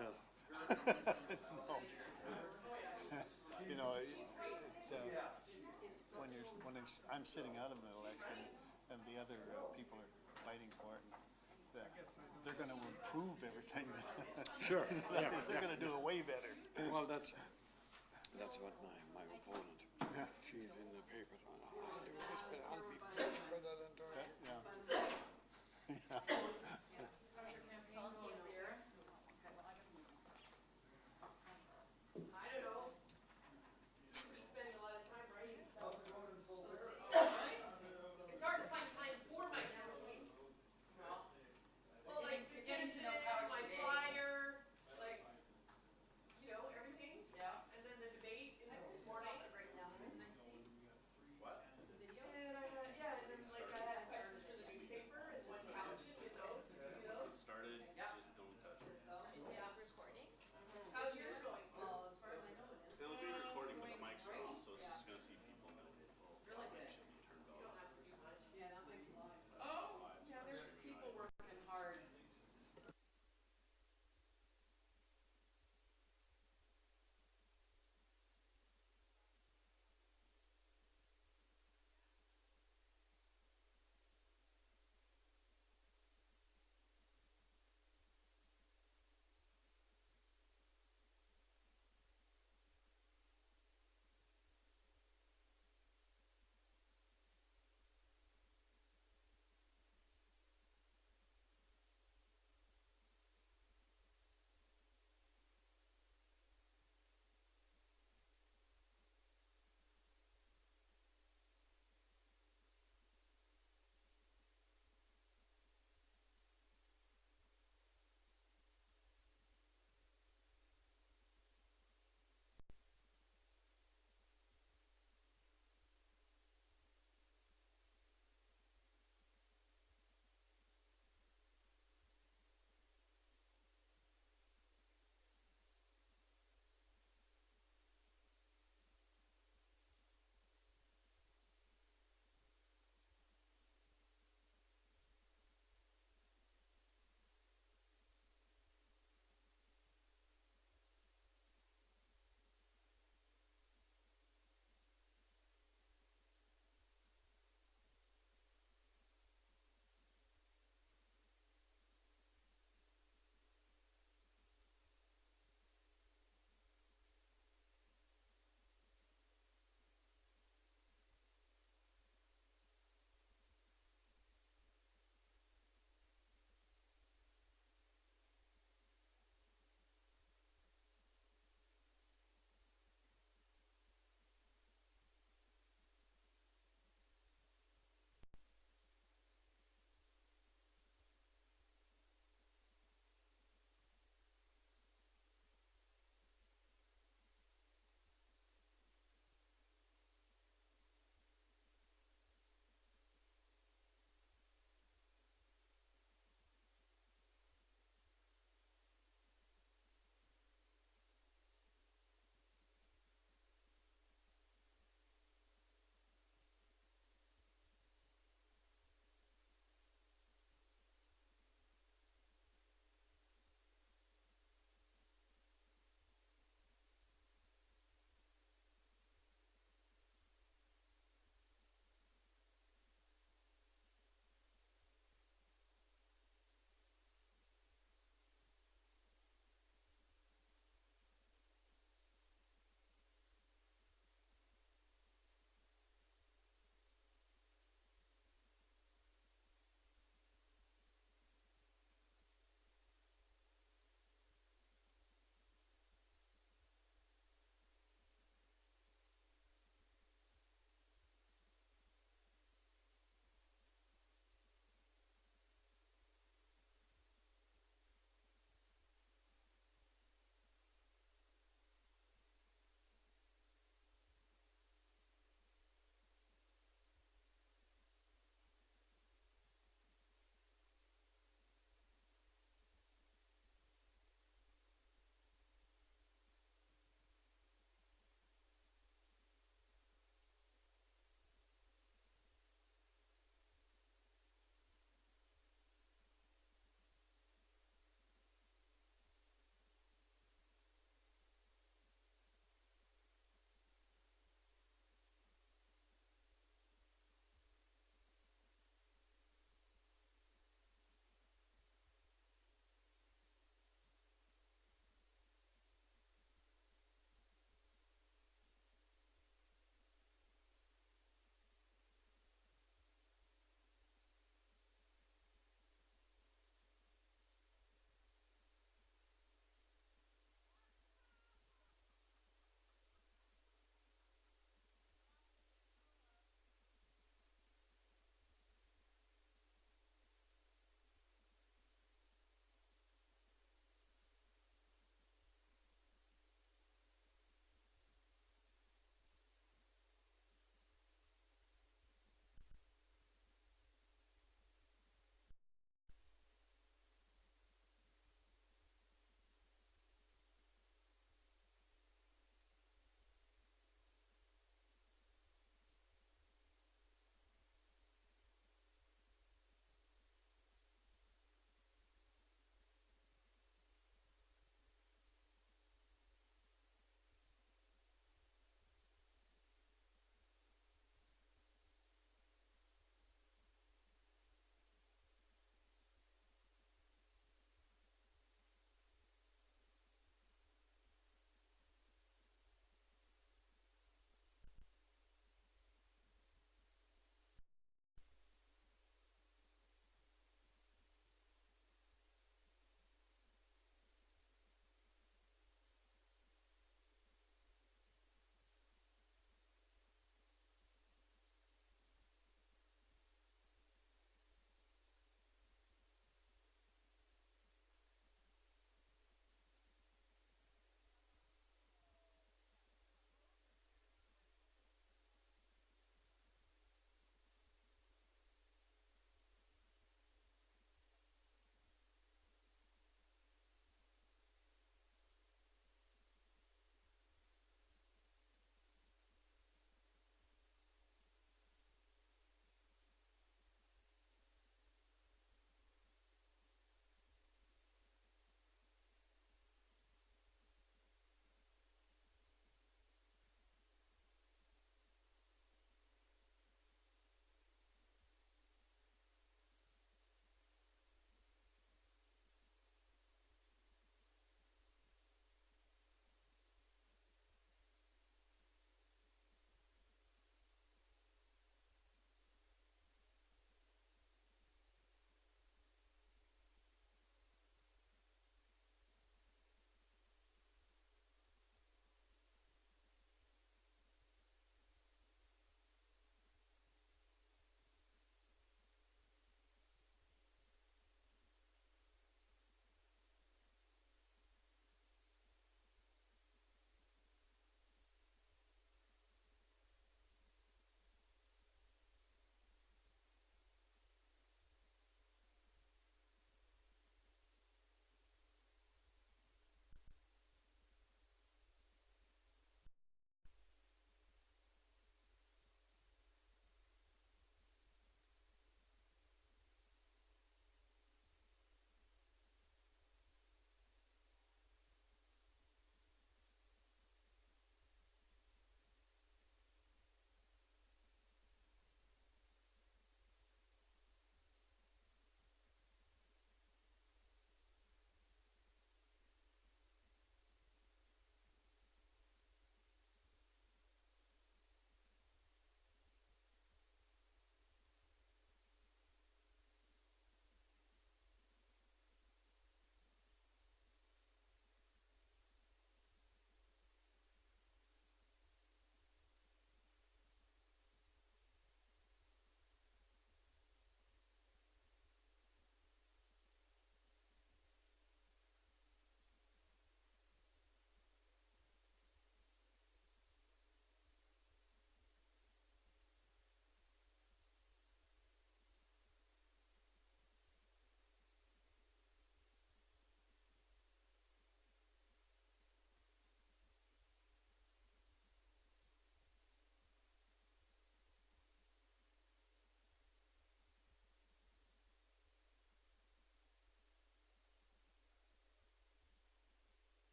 does. No. You know, when I'm sitting out of an election and the other people are fighting for it, that they're going to improve everything. Sure. Yeah, They're going to do it way better. Well, that's what my opponent, she's in the papers on, oh, I'll do this, but I'll be much better than George. Yeah. I don't know. He's spending a lot of time writing stuff. It's hard to find time for my campaign. Well, like the citizen, my flyer, like, you know, everything. Yeah. And then the debate in the morning. Right now. What? And I had, yeah, and then like I had questions for the newspaper and one counts you with those.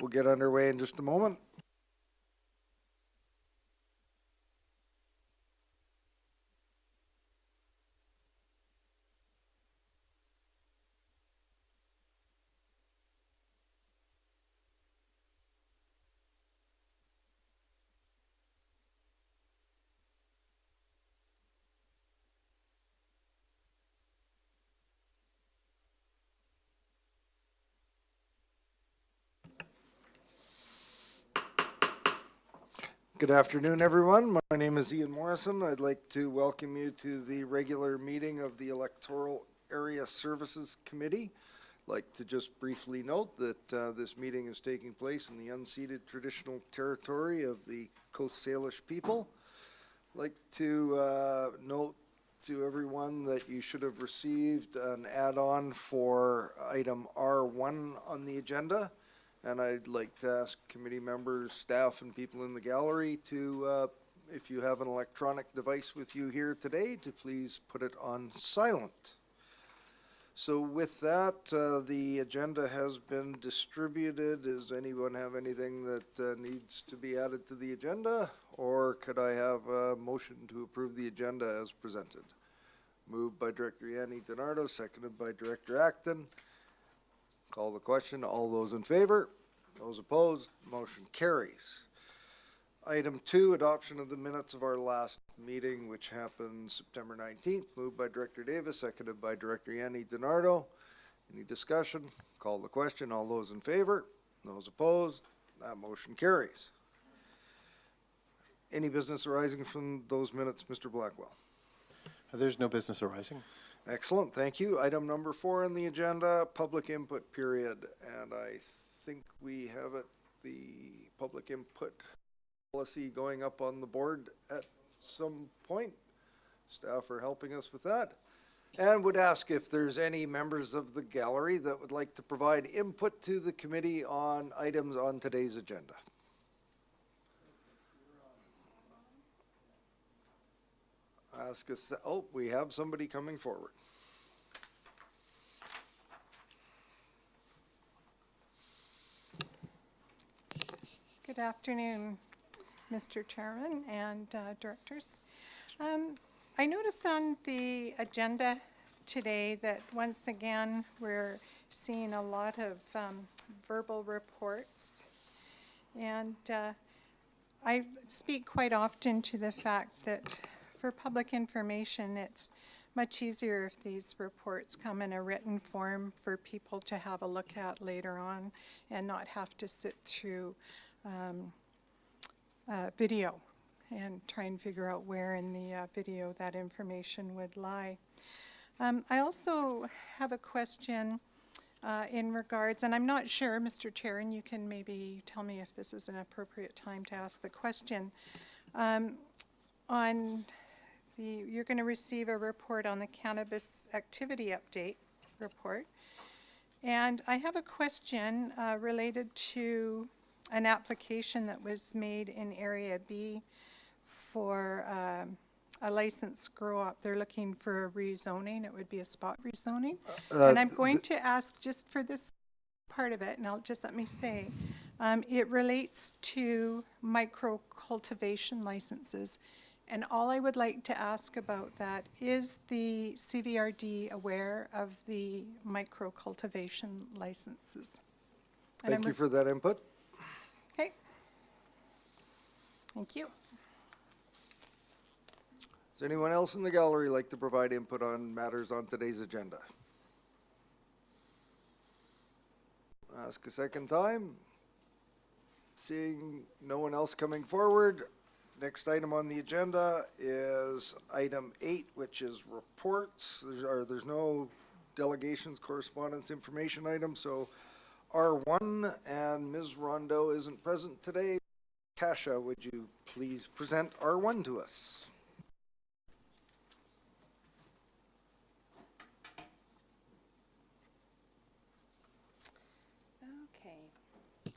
we'll get underway in just a moment. Good afternoon, everyone. My name is Ian Morrison. I'd like to welcome you to the regular meeting of the Electoral Area Services Committee. I'd like to just briefly note that this meeting is taking place in the unceded traditional territory of the Coast Salish people. I'd like to note to everyone that you should have received an add-on for item R1 on the agenda. And I'd like to ask committee members, staff, and people in the gallery to, if you have an electronic device with you here today, to please put it on silent. So with that, the agenda has been distributed. Does anyone have anything that needs to be added to the agenda? Or could I have a motion to approve the agenda as presented? Moved by Director Yanni DiNardo, seconded by Director Acton. Call the question. All those in favor? Those opposed? Motion carries. Item 2, adoption of the minutes of our last meeting, which happened September 19th. Moved by Director Davis, seconded by Director Yanni DiNardo. Any discussion? Call the question. All those in favor? Those opposed? That motion carries. Any business arising from those minutes, Mr. Blackwell? There's no business arising. Excellent, thank you. Item number 4 on the agenda, public input period. And I think we have it, the public input policy going up on the board at some point. Staff are helping us with that. And would ask if there's any members of the gallery that would like to provide input to the committee on items on today's agenda. Ask us, oh, we have somebody coming forward. Good afternoon, Mr. Chairman and directors. I noticed on the agenda today that once again we're seeing a lot of verbal reports, and I speak quite often to the fact that for public information it's much easier if these reports come in a written form for people to have a look at later on and not have to sit through video and try and figure out where in the video that information would lie. I also have a question in regards, and I'm not sure, Mr. Chair, and you can maybe tell me if this is an appropriate time to ask the question. You're going to receive a report on the cannabis activity update report, and I have a question related to an application that was made in Area B for a licensed grow-up. They're looking for a rezoning. It would be a spot rezoning. And I'm going to ask just for this part of it, and I'll just let me say, it relates to micro cultivation licenses. And all I would like to ask about that is the CVRD aware of the micro cultivation licenses? And Thank you for that input. Okay. Thank you. Does anyone else in the gallery like to provide input on matters on today's agenda? Ask a second time. Seeing no one else coming forward, next item on the agenda is item 8, which is reports. There's no delegations, correspondence, information items, so R1, and Ms. Rondeau isn't present today. Kasha, would you please present R1 to us? Okay.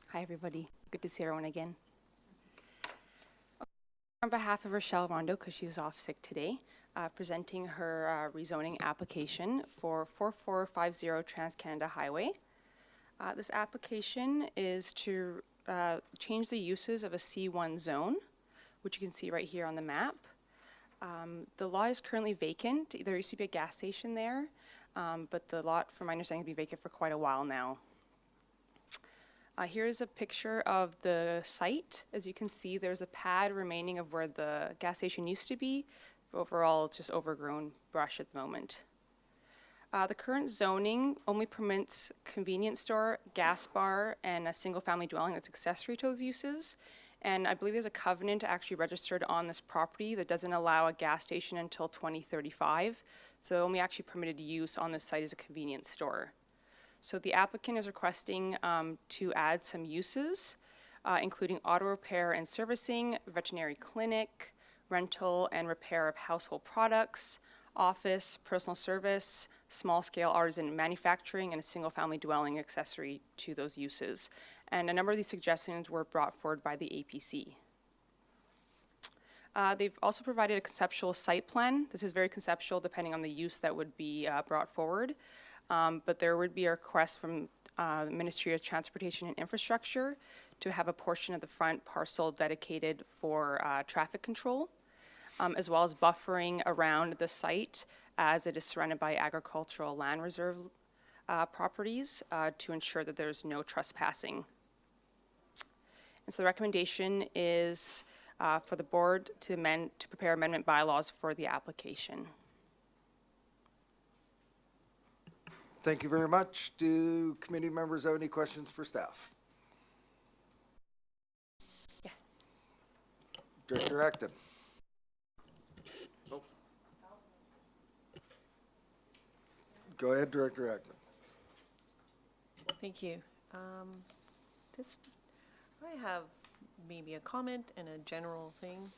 Hi, everybody. Good to see everyone again. On behalf of Rochelle Rondeau, because she's off sick today, presenting her rezoning application for 4450 Trans-Canada Highway. This application is to change the uses of a C1 zone, which you can see right here on the map. The lot is currently vacant. There used to be a gas station there, but the lot, from my understanding, has been vacant for quite a while now. Here's a picture of the site. As you can see, there's a pad remaining of where the gas station used to be. Overall, it's just overgrown brush at the moment. The current zoning only permits convenience store, gas bar, and a single-family dwelling that's accessory to those uses. And I believe there's a covenant actually registered on this property that doesn't allow a gas station until 2035. So the only actually permitted use on this site is a convenience store. So the applicant is requesting to add some uses, including auto repair and servicing, veterinary clinic, rental and repair of household products, office, personal service, small-scale artisan manufacturing, and a single-family dwelling accessory to those uses. And a number of these suggestions were brought forward by the APC. They've also provided a conceptual site plan. This is very conceptual depending on the use that would be brought forward. But there would be a request from the Ministry of Transportation and Infrastructure to have a portion of the front parcel dedicated for traffic control, as well as buffering around the site as it is surrounded by agricultural land reserve properties to ensure that there's no trespassing. And so the recommendation is for the board to prepare amendment bylaws for the application. Thank you very much. Do committee members have any questions for staff? Yes. Director Acton. Go ahead, Director Acton. Thank you. I have maybe a comment and a general thing.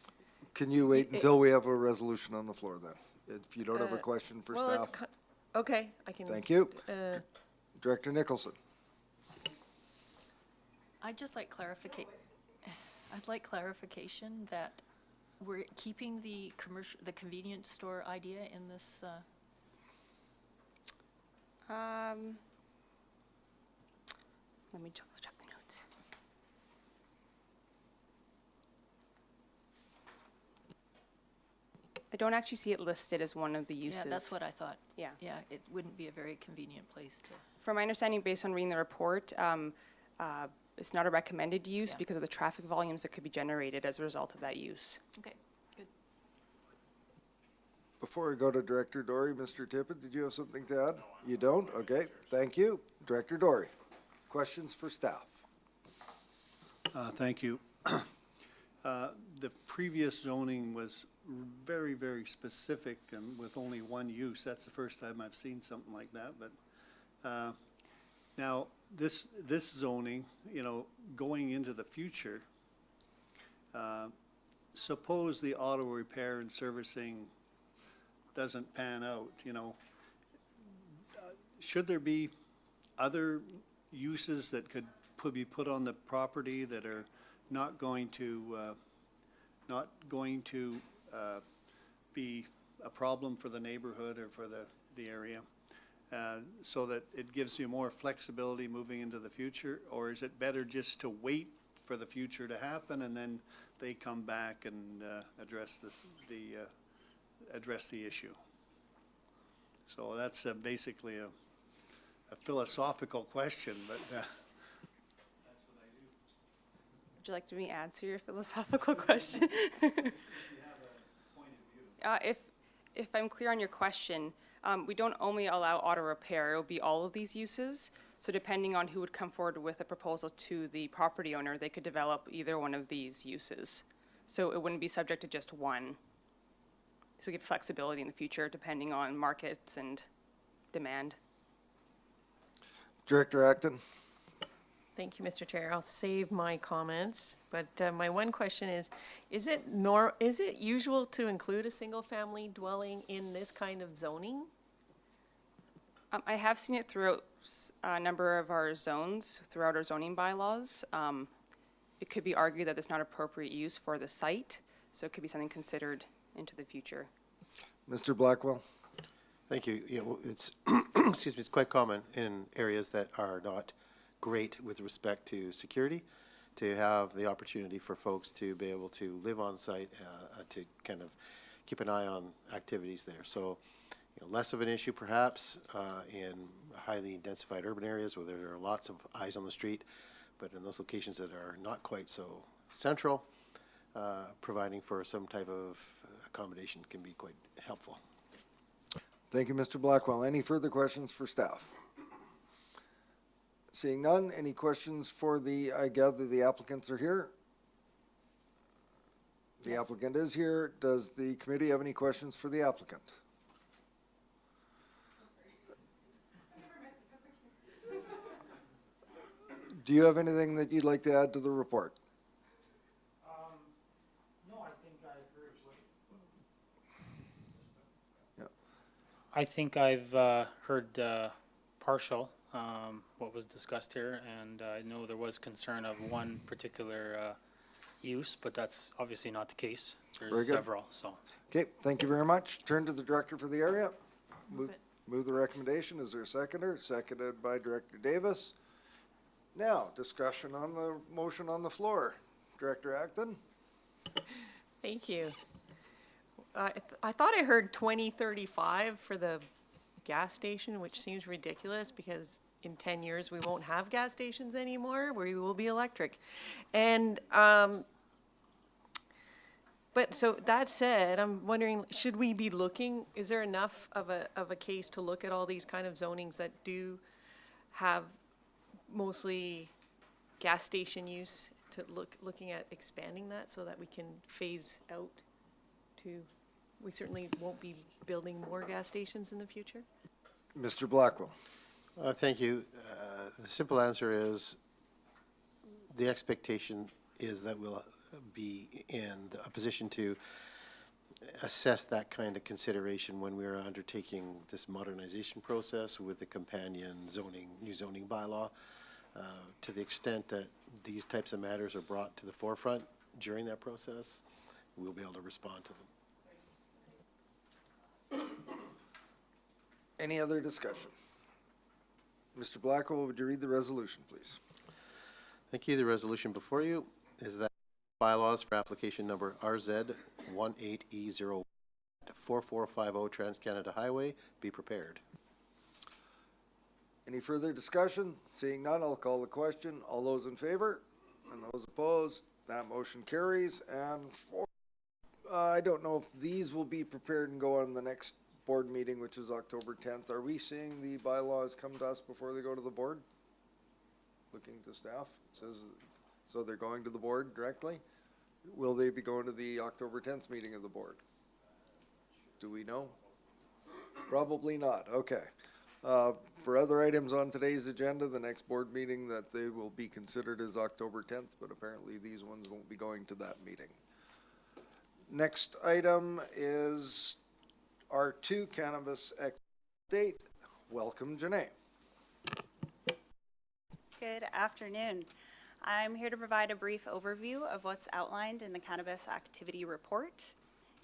Can you wait until we have a resolution on the floor then? If you don't have a question for Well, staff? it's okay, I can. Thank you. Director Nicholson. I'd just like I'd like clarification that we're keeping the convenience store idea in this, Let me double check the notes. I don't actually see it listed as one of the uses. yeah, that's what I thought. Yeah. Yeah, it wouldn't be a very convenient place to, From my understanding, based on reading the report, it's not a recommended use Yeah. because of the traffic volumes that could be generated as a result of that use. okay, good. Before we go to Director Dory, Mr. Tippett, did you have something to add? You don't? Okay, thank you. Director Dory, questions for staff? Thank you. The previous zoning was very, very specific and with only one use. That's the first time I've seen something like that. But now this zoning, you know, going into the future, suppose the auto repair and servicing doesn't pan out, you know, should there be other uses that could be put on the property that are not going to be a problem for the neighborhood or for the area, so that it gives you more flexibility moving into the future? Or is it better just to wait for the future to happen and then they come back and address the issue? So that's basically a philosophical question, but Would you like me to answer your philosophical question? If I'm clear on your question, we don't only allow auto repair, it will be all of these uses. So depending on who would come forward with a proposal to the property owner, they could develop either one of these uses. So it wouldn't be subject to just one. So give flexibility in the future depending on markets and demand. Director Acton. Thank you, Mr. Chair. I'll save my comments, but my one question is it usual to include a single-family dwelling in this kind of zoning? I have seen it throughout a number of our zones, throughout our zoning bylaws. It could be argued that it's not appropriate use for the site, so it could be something considered into the future. Mr. Blackwell. Thank you. Yeah, well, it's, excuse me, it's quite common in areas that are not great with respect to security to have the opportunity for folks to be able to live on site, to kind of keep an eye on activities there. So, less of an issue perhaps in highly densified urban areas where there are lots of eyes on the street, but in those locations that are not quite so central, providing for some type of accommodation can be quite helpful. Thank you, Mr. Blackwell. Any further questions for staff? Seeing none, any questions for I gather the applicants are here? The applicant is here. Does the committee have any questions for the applicant? Do you have anything that you'd like to add to the report? No, I think I agree with Yeah. I think I've heard partial what was discussed here, and I know there was concern of one particular use, but that's obviously not the case. Very There's good. several, so. Okay, thank you very much. Turn to the director for the area. Move it. Move the recommendation. Is there a seconder? Seconded by Director Davis. Now, discussion on the motion on the floor. Director Acton? Thank you. I thought I heard 2035 for the gas station, which seems ridiculous because in 10 years we won't have gas stations anymore. We will be electric. And but so that said, I'm wondering, should we be looking, is there enough of a case to look at all these kind of zonings that do have mostly gas station use, to looking at expanding that so that we can phase out to, we certainly won't be building more gas stations in the future? Mr. Blackwell? Thank you. The simple answer is the expectation is that we'll be in a position to assess that kind of consideration when we are undertaking this modernization process with the companion new zoning bylaw. To the extent that these types of matters are brought to the forefront during that process, we'll be able to respond to them. Any other discussion? Mr. Blackwell, would you read the resolution, please? Thank you. The resolution before you is that bylaws for application number RZ18E0 4450 Trans-Canada Highway be prepared. Any further discussion? Seeing none, I'll call the question. All those in favor and those opposed, that motion carries. And I don't know if these will be prepared and go on the next board meeting, which is October 10th. Are we seeing the bylaws come to us before they go to the board? Looking to staff, it says, so they're going to the board directly? Will they be going to the October 10th meeting of the board? Do we know? Probably not. Okay. For other items on today's agenda, the next board meeting that they will be considered is October 10th, but apparently these ones won't be going to that meeting. Next item is R2 Cannabis Update. Welcome, Janae. Good afternoon. I'm here to provide a brief overview of what's outlined in the Cannabis Activity Report.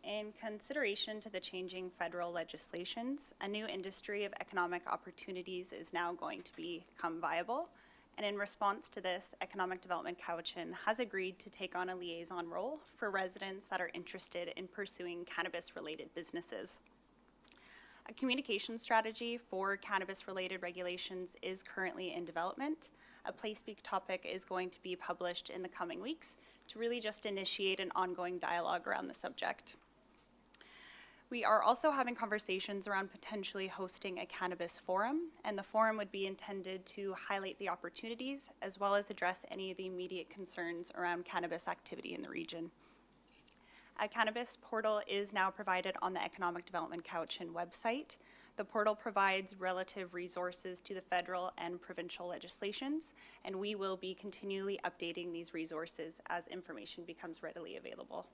In consideration to the changing federal legislations, a new industry of economic opportunities is now going to become viable. And in response to this, Economic Development Cowichan has agreed to take on a liaison role for residents that are interested in pursuing cannabis-related businesses. A communication strategy for cannabis-related regulations is currently in development. A Play Speak topic is going to be published in the coming weeks to really just initiate an ongoing dialogue around the subject. We are also having conversations around potentially hosting a cannabis forum, and the forum would be intended to highlight the opportunities as well as address any of the immediate concerns around cannabis activity in the region. A cannabis portal is now provided on the Economic Development Cowichan website. The portal provides relative resources to the federal and provincial legislations, and we will be continually updating these resources as information becomes readily available.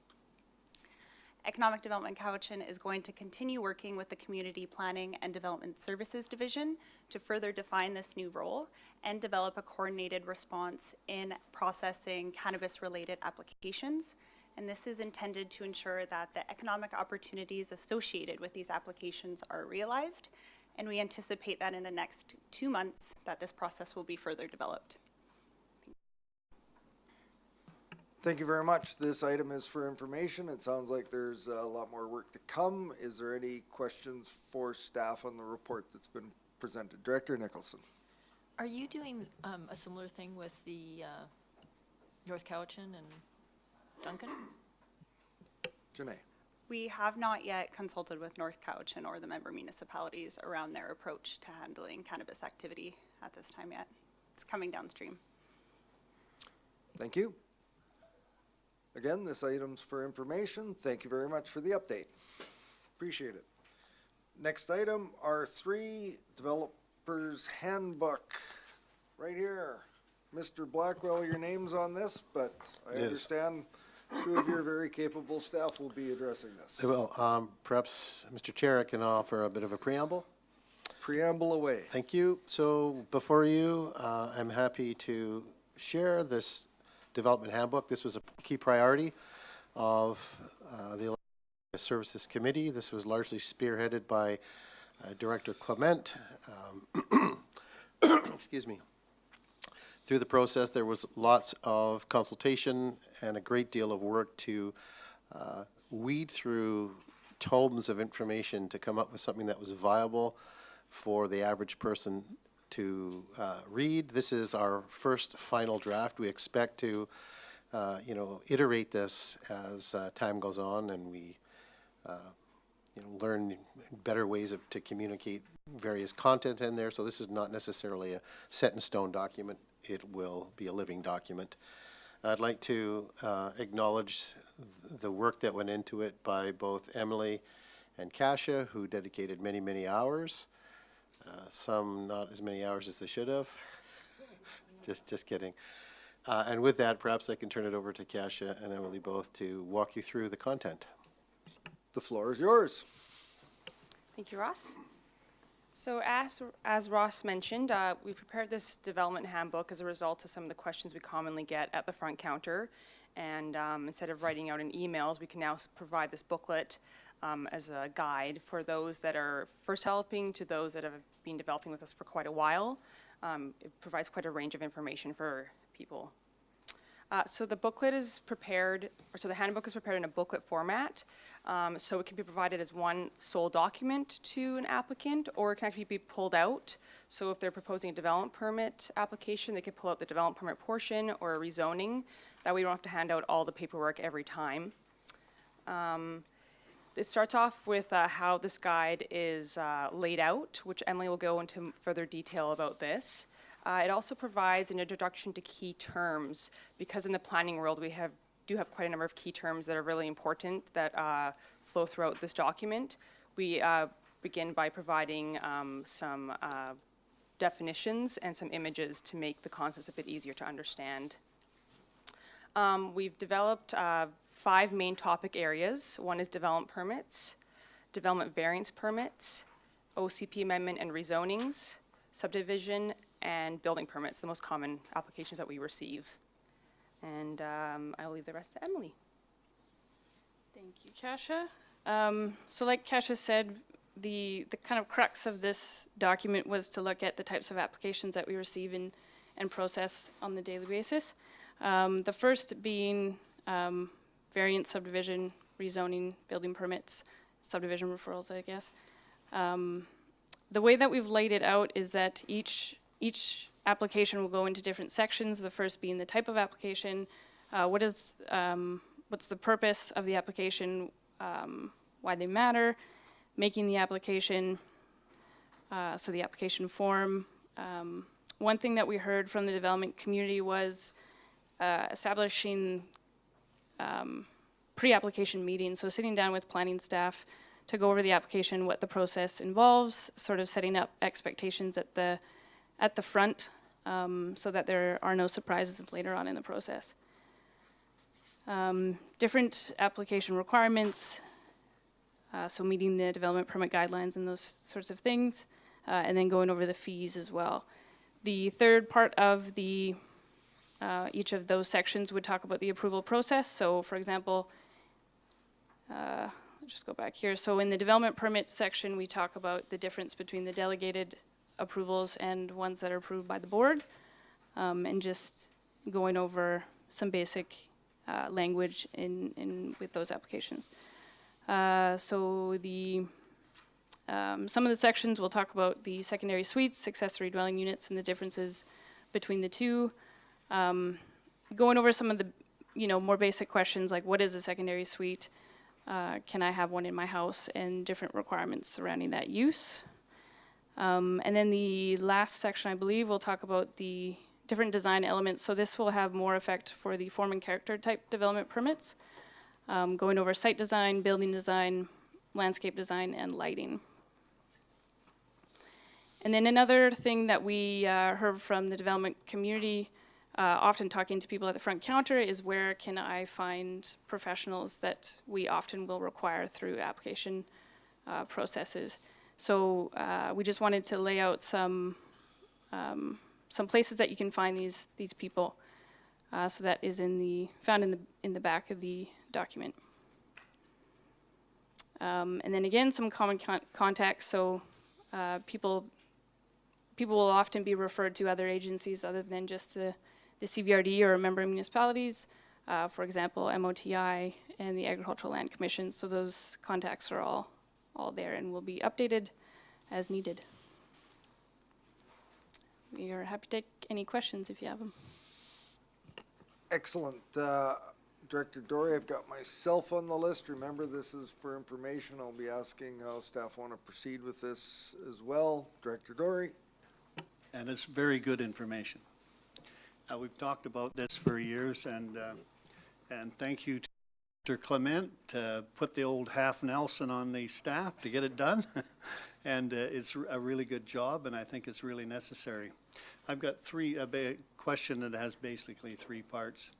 Economic Development Cowichan is going to continue working with the Community Planning and Development Services Division to further define this new role and develop a coordinated response in processing cannabis-related applications. And this is intended to ensure that the economic opportunities associated with these applications are realized. And we anticipate that in the next 2 months that this process will be further developed. Thank you very much. This item is for information. It sounds like there's a lot more work to come. Is there any questions for staff on the report that's been presented? Director Nicholson. Are you doing a similar thing with the North Cowichan and Duncan? Janae. We have not yet consulted with North Cowichan or the member municipalities around their approach to handling cannabis activity at this time yet. It's coming downstream. Thank you. Again, this item's for information. Thank you very much for the update. Appreciate it. Next item, R3, Developers Handbook. Right here. Mr. Blackwell, your name's on this, but I It is. understand two of your very capable staff will be addressing this. Well, perhaps, Mr. Chair, I can offer a bit of a preamble. Preamble away. Thank you. So before you, I'm happy to share this development handbook. This was a key priority of the Electoral Services Committee. This was largely spearheaded by Director Clement. Excuse me. Through the process, there was lots of consultation and a great deal of work to weed through tomes of information to come up with something that was viable for the average person to read. This is our first final draft. We expect to, iterate this as time goes on, and we, learn better ways to communicate various content in there. So this is not necessarily a set-in-stone document. It will be a living document. I'd like to acknowledge the work that went into it by both Emily and Kasia, who dedicated many, many hours. Some not as many hours as they should have. Just kidding. And with that, perhaps I can turn it over to Kasia and Emily both to walk you through the content. The floor is yours. Thank you, Ross. So as Ross mentioned, we prepared this development handbook as a result of some of the questions we commonly get at the front counter. And instead of writing out in emails, we can now provide this booklet as a guide for those that are first developing to those that have been developing with us for quite a while. It provides quite a range of information for people. So the booklet is prepared, or so the handbook is prepared in a booklet format. So it can be provided as one sole document to an applicant, or it can actually be pulled out. So if they're proposing a development permit application, they can pull out the development permit portion or a rezoning. That way you don't have to hand out all the paperwork every time. It starts off with how this guide is laid out, which Emily will go into further detail about this. It also provides an introduction to key terms, because in the planning world we do have quite a number of key terms that are really important that flow throughout this document. We begin by providing some definitions and some images to make the concepts a bit easier to understand. We've developed 5 main topic areas. One is development permits, development variance permits, OCP amendment and rezonings, subdivision, and building permits, the most common applications that we receive. And I'll leave the rest to Emily. Thank you, Kasia. So like Kasia said, the kind of crux of this document was to look at the types of applications that we receive and process on the daily basis. The first being variance, subdivision, rezoning, building permits, subdivision referrals, I guess. The way that we've laid it out is that each application will go into different sections. The first being the type of application, what's the purpose of the application, why they matter, making the application, so the application form. One thing that we heard from the development community was establishing pre-application meetings, so sitting down with planning staff to go over the application, what the process involves, sort of setting up expectations at the front, so that there are no surprises later on in the process. Different application requirements, so meeting the development permit guidelines and those sorts of things, and then going over the fees as well. The third part of the each of those sections would talk about the approval process. So for example, let's just go back here. So in the development permit section, we talk about the difference between the delegated approvals and ones that are approved by the board, and just going over some basic language with those applications. So some of the sections will talk about the secondary suites, accessory dwelling units, and the differences between the two. Going over some of the more basic questions like what is a secondary suite? Can I have one in my house, and different requirements surrounding that use. And then the last section, I believe, will talk about the different design elements. So this will have more effect for the form and character type development permits, going over site design, building design, landscape design, and lighting. And then another thing that we heard from the development community, often talking to people at the front counter, is where can I find professionals that we often will require through application processes. So we just wanted to lay out some places that you can find these people. So that is found in the back of the document. And then again, some common contacts. So people will often be referred to other agencies other than just the CVRD or member municipalities. For example, MOTI and the Agricultural Land Commission. So those contacts are all there and will be updated as needed. We are happy to take any questions if you have them. Excellent. Director Dory, I've got myself on the list. Remember, this is for information. I'll be asking how staff want to proceed with this as well. Director Dory. And it's very good information. We've talked about this for years, and thank you to Mr. Clement to put the old half Nelson on the staff to get it done. And it's a really good job, and I think it's really necessary. I've got a question that has basically three parts.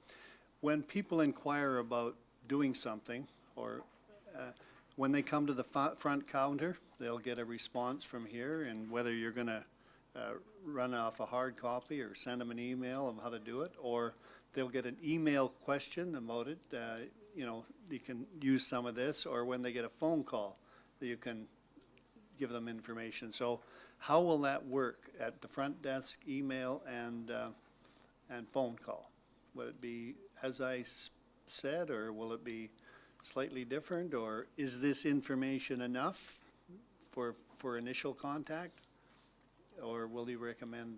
When people inquire about doing something, or when they come to the front counter, they'll get a response from here, and whether you're going to run off a hard copy or send them an email of how to do it, or they'll get an email question about it. You can use some of this, or when they get a phone call, you can give them information. So how will that work at the front desk, email, and phone call? Would it be as I said, or will it be slightly different, or is this information enough for initial contact? Or will you recommend,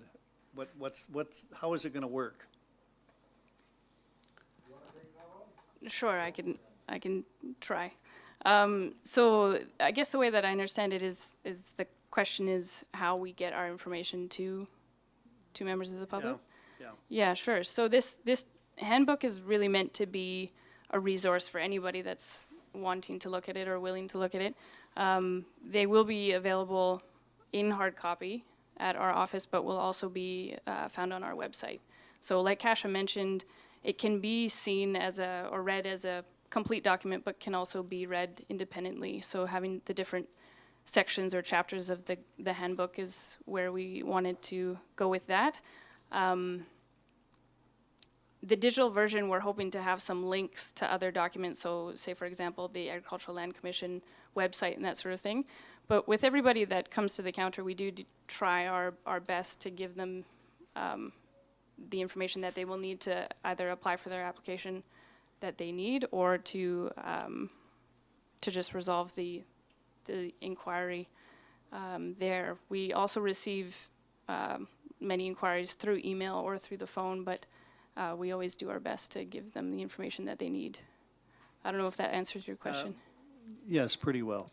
how is it going to work? Sure, I can try. So I guess the way that I understand it is the question is how we get our information to members of the public. Yeah, sure. So this handbook is really meant to be a resource for anybody that's wanting to look at it or willing to look at it. They will be available in hard copy at our office, but will also be found on our website. So like Kasia mentioned, it can be seen or read as a complete document, but can also be read independently. So having the different sections or chapters of the handbook is where we wanted to go with that. The digital version, we're hoping to have some links to other documents. So say, for example, the Agricultural Land Commission website and that sort of thing. But with everybody that comes to the counter, we do try our best to give them the information that they will need to either apply for their application that they need, or to just resolve the inquiry there. We also receive many inquiries through email or through the phone, but we always do our best to give them the information that they need. I don't know if that answers your question. Yes, pretty well.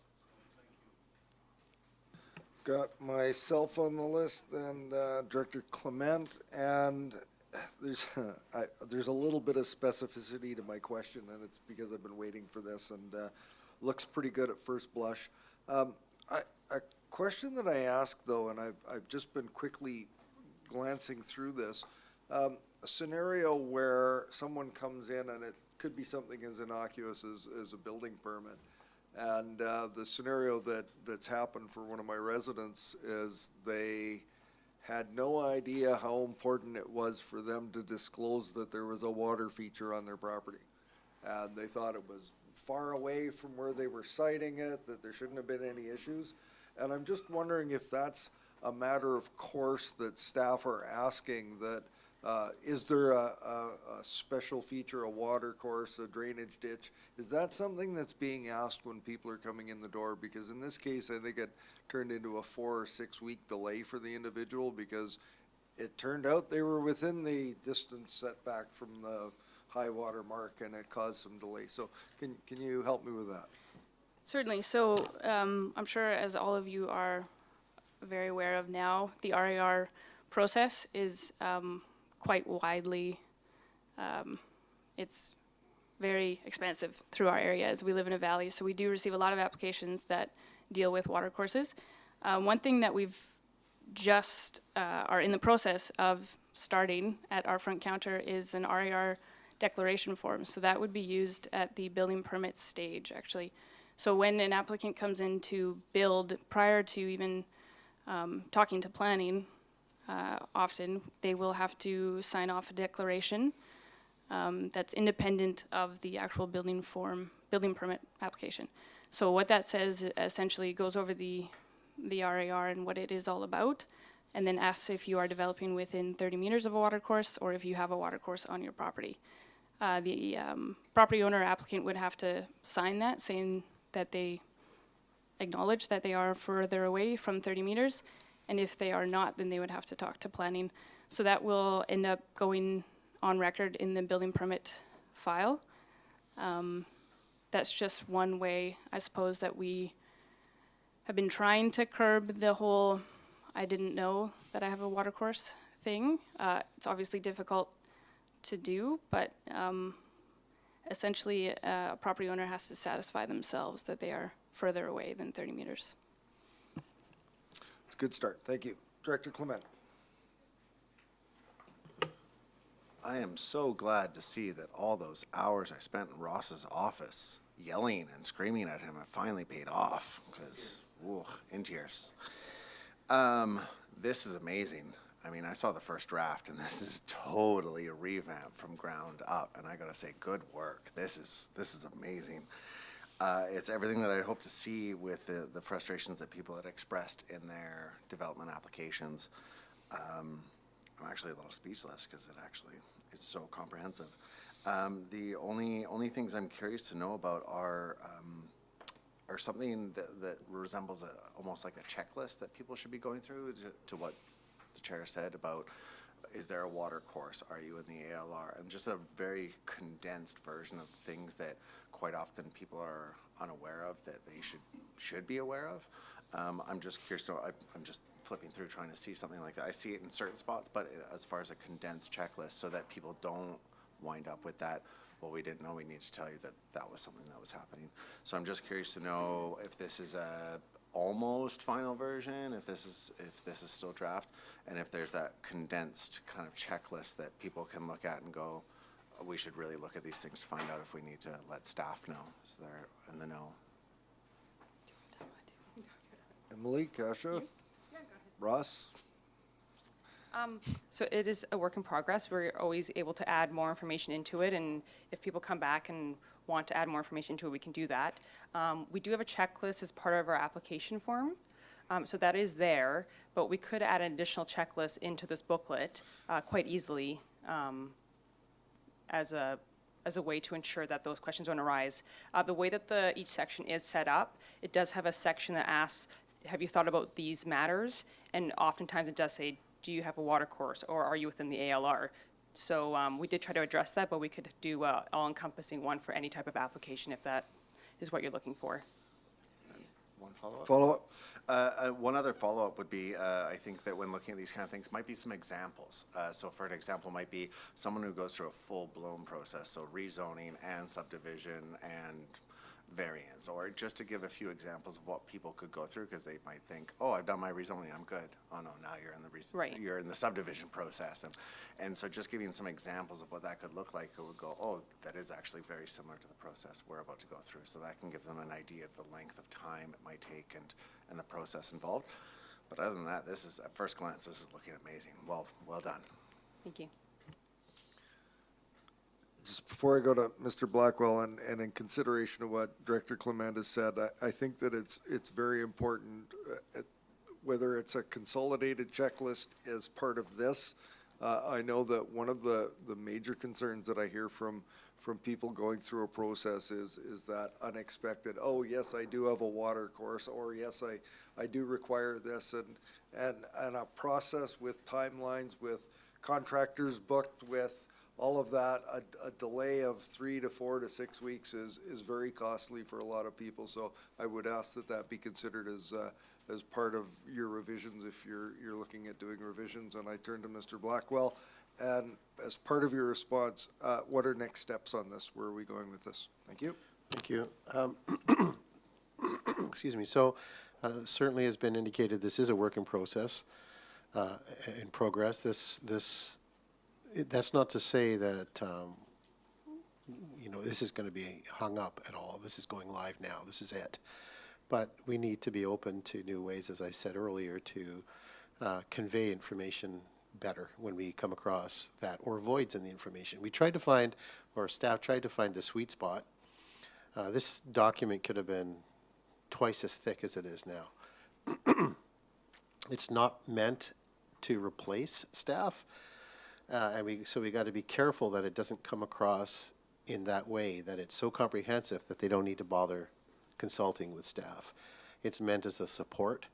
Got myself on the list, and Director Clement, and there's a little bit of specificity to my question, and it's because I've been waiting for this, and looks pretty good at first blush. A question that I asked, though, and I've just been quickly glancing through this, a scenario where someone comes in, and it could be something as innocuous as a building permit, and the scenario that's happened for one of my residents is they had no idea how important it was for them to disclose that there was a water feature on their property. And they thought it was far away from where they were citing it, that there shouldn't have been any issues. And I'm just wondering if that's a matter of course that staff are asking, that Is there a special feature, a water course, a drainage ditch? Is that something that's being asked when people are coming in the door? Because in this case, I think it turned into a 4 or 6 week delay for the individual because it turned out they were within the distance setback from the high water mark and it caused some delay. So can you help me with that? Certainly. So I'm sure, as all of you are very aware of now, the RER process is quite widely, it's very expensive through our area as we live in a valley. So we do receive a lot of applications that deal with water courses. One thing that we've just are in the process of starting at our front counter is an RER declaration form. So that would be used at the building permit stage, actually. So when an applicant comes in to build, prior to even talking to planning, often they will have to sign off a declaration that's independent of the actual building permit application. So what that says essentially goes over the RER and what it is all about, and then asks if you are developing within 30 meters of a water course or if you have a water course on your property. The property owner or applicant would have to sign that, saying that they acknowledge that they are further away from 30 meters, and if they are not, then they would have to talk to planning. So that will end up going on record in the building permit file. That's just one way, I suppose, that we have been trying to curb the whole I didn't know that I have a water course thing. It's obviously difficult to do, but essentially a property owner has to satisfy themselves that they are further away than 30 meters. It's a good start. Thank you. Director Clement. I am so glad to see that all those hours I spent in Ross's office yelling and screaming at him have finally paid off, because, in tears. This is amazing. I mean, I saw the first draft, and this is totally a revamp from ground up, and I gotta say, good work. This is amazing. It's everything that I hope to see with the frustrations that people had expressed in their development applications. I'm actually a little speechless because it's so comprehensive. The only things I'm curious to know about are something that resembles almost like a checklist that people should be going through to what the chair said about, is there a water course? Are you in the ALR? And just a very condensed version of things that quite often people are unaware of that they should be aware of. I'm just curious, so I'm just flipping through trying to see something like that. I see it in certain spots, but as far as a condensed checklist so that people don't wind up with that, well, we didn't know, we need to tell you that that was something that was happening. So I'm just curious to know if this is a almost final version, if this is still draft, and if there's that condensed kind of checklist that people can look at and go, we should really look at these things to find out if we need to let staff know, so they're in the know. Emily, Kasha, Ross. So it is a work in progress. We're always able to add more information into it, and if people come back and want to add more information into it, we can do that. We do have a checklist as part of our application form, so that is there, but we could add an additional checklist into this booklet quite easily as a way to ensure that those questions don't arise. The way that each section is set up, it does have a section that asks, have you thought about these matters? And oftentimes it does say, do you have a water course, or are you within the ALR? So we did try to address that, but we could do an all-encompassing one for any type of application if that is what you're looking for. One follow-up? Follow-up? One other follow-up would be, I think that when looking at these kind of things, might be some examples. So for an example might be someone who goes through a full-blown process, so rezoning and subdivision and variance, or just to give a few examples of what people could go through, because they might think, oh, I've done my rezoning, I'm good. Oh no, now you're in the Right. you're in the subdivision process, and so just giving some examples of what that could look like, it would go, oh, that is actually very similar to the process we're about to go through. So that can give them an idea of the length of time it might take and the process involved. But other than that, this is, at first glance, this is looking amazing. Well done. Thank you. Just before I go to Mr. Blackwell, and in consideration of what Director Clement has said, I think that it's very important, whether it's a consolidated checklist as part of this, I know that one of the major concerns that I hear from people going through a process is that unexpected, oh, yes, I do have a water course, or yes, I do require this, and a process with timelines, with contractors booked, with all of that, a delay of 3 to 4 to 6 weeks is very costly for a lot of people. So I would ask that that be considered as part of your revisions if you're looking at doing revisions. And I turn to Mr. Blackwell. And as part of your response, what are next steps on this? Where are we going with this? Thank you. Thank you. Excuse me. So certainly has been indicated, this is a work in process, in progress. That's not to say that, this is going to be hung up at all. This is going live now. This is it. But we need to be open to new ways, as I said earlier, to convey information better when we come across that, or voids in the information. We tried to find, or staff tried to find, the sweet spot. This document could have been twice as thick as it is now. It's not meant to replace staff. So we got to be careful that it doesn't come across in that way, that it's so comprehensive that they don't need to bother consulting with staff. It's meant as a support.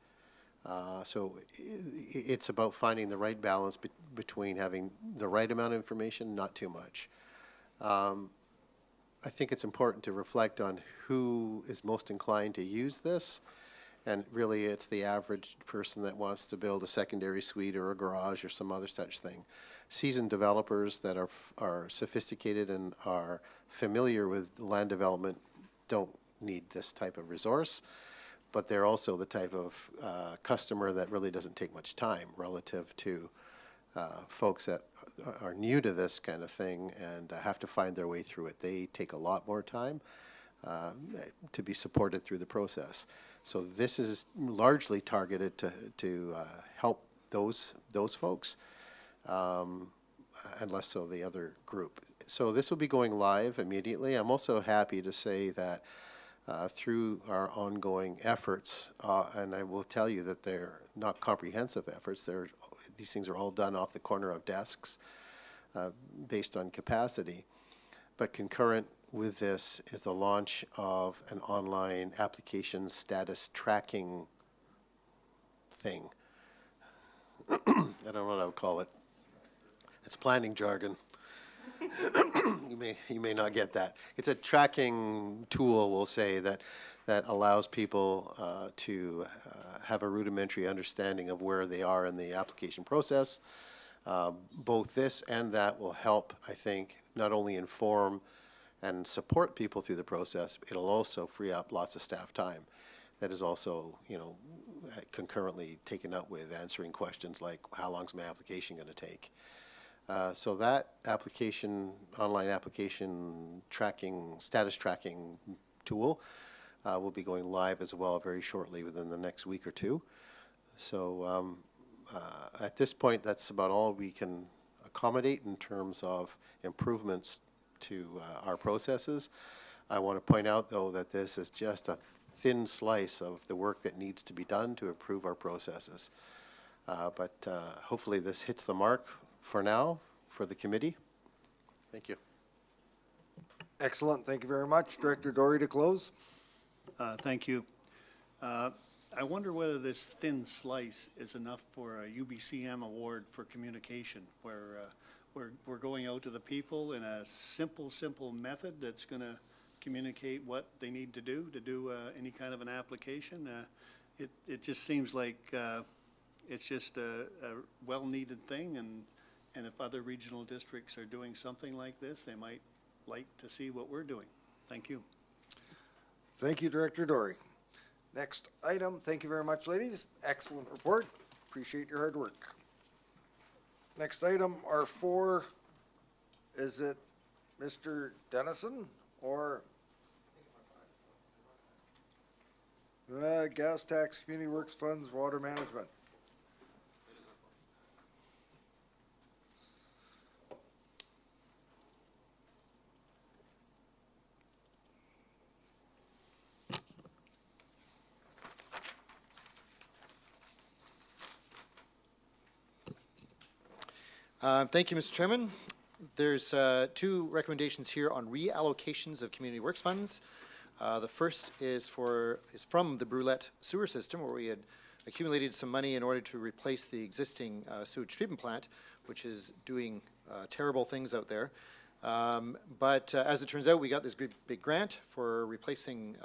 So it's about finding the right balance between having the right amount of information, not too much. I think it's important to reflect on who is most inclined to use this. And really, it's the average person that wants to build a secondary suite or a garage or some other such thing. Seasoned developers that are sophisticated and are familiar with land development don't need this type of resource, but they're also the type of customer that really doesn't take much time relative to folks that are new to this kind of thing and have to find their way through it. They take a lot more time to be supported through the process. So this is largely targeted to help those folks, and less so the other group. So this will be going live immediately. I'm also happy to say that through our ongoing efforts, and I will tell you that they're not comprehensive efforts. These things are all done off the corner of desks based on capacity. But concurrent with this is the launch of an online application status tracking thing. I don't know what I would call it. It's planning jargon. You may not get that. It's a tracking tool, we'll say, that allows people to have a rudimentary understanding of where they are in the application process. Both this and that will help, I think, not only inform and support people through the process, it'll also free up lots of staff time that is also, concurrently taken up with answering questions like, how long is my application going to take? So that online application tracking, status tracking tool will be going live as well very shortly, within the next week or two. So at this point, that's about all we can accommodate in terms of improvements to our processes. I want to point out, though, that this is just a thin slice of the work that needs to be done to improve our processes. But hopefully this hits the mark for now for the committee. Thank you. Excellent. Thank you very much. Director Dory to close. Thank you. I wonder whether this thin slice is enough for a UBCM award for communication, where we're going out to the people in a simple method that's going to communicate what they need to do any kind of an application. It just seems like it's just a well-needed thing, and if other regional districts are doing something like this, they might like to see what we're doing. Thank you. Thank you, Director Dory. Next item. Thank you very much, ladies. Excellent report. Appreciate your hard work. Next item, R4, is it Mr. Dennison or gas tax, community works funds, water management? Thank you, Mr. Chairman. There's two recommendations here on reallocations of community works funds. The first is from the Brulette sewer system, where we had accumulated some money in order to replace the existing sewage treatment plant, which is doing terrible things out there. But as it turns out, we got this big grant for replacing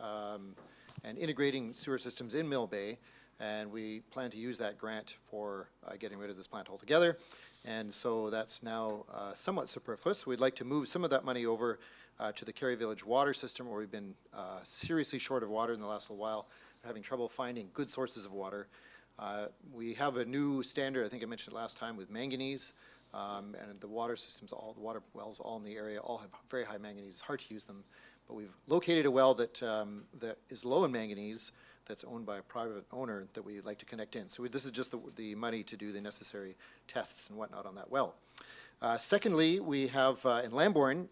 and integrating sewer systems in Mill Bay, and we plan to use that grant for getting rid of this plant altogether. And so that's now somewhat superfluous. We'd like to move some of that money over to the Cary Village water system, where we've been seriously short of water in the last little while. We're having trouble finding good sources of water. We have a new standard, I think I mentioned it last time, with manganese. And the water systems, all the water wells all in the area, all have very high manganese. It's hard to use them. But we've located a well that is low in manganese, that's owned by a private owner, that we'd like to connect in. So this is just the money to do the necessary tests and whatnot on that well. Secondly, we have in Lambourne,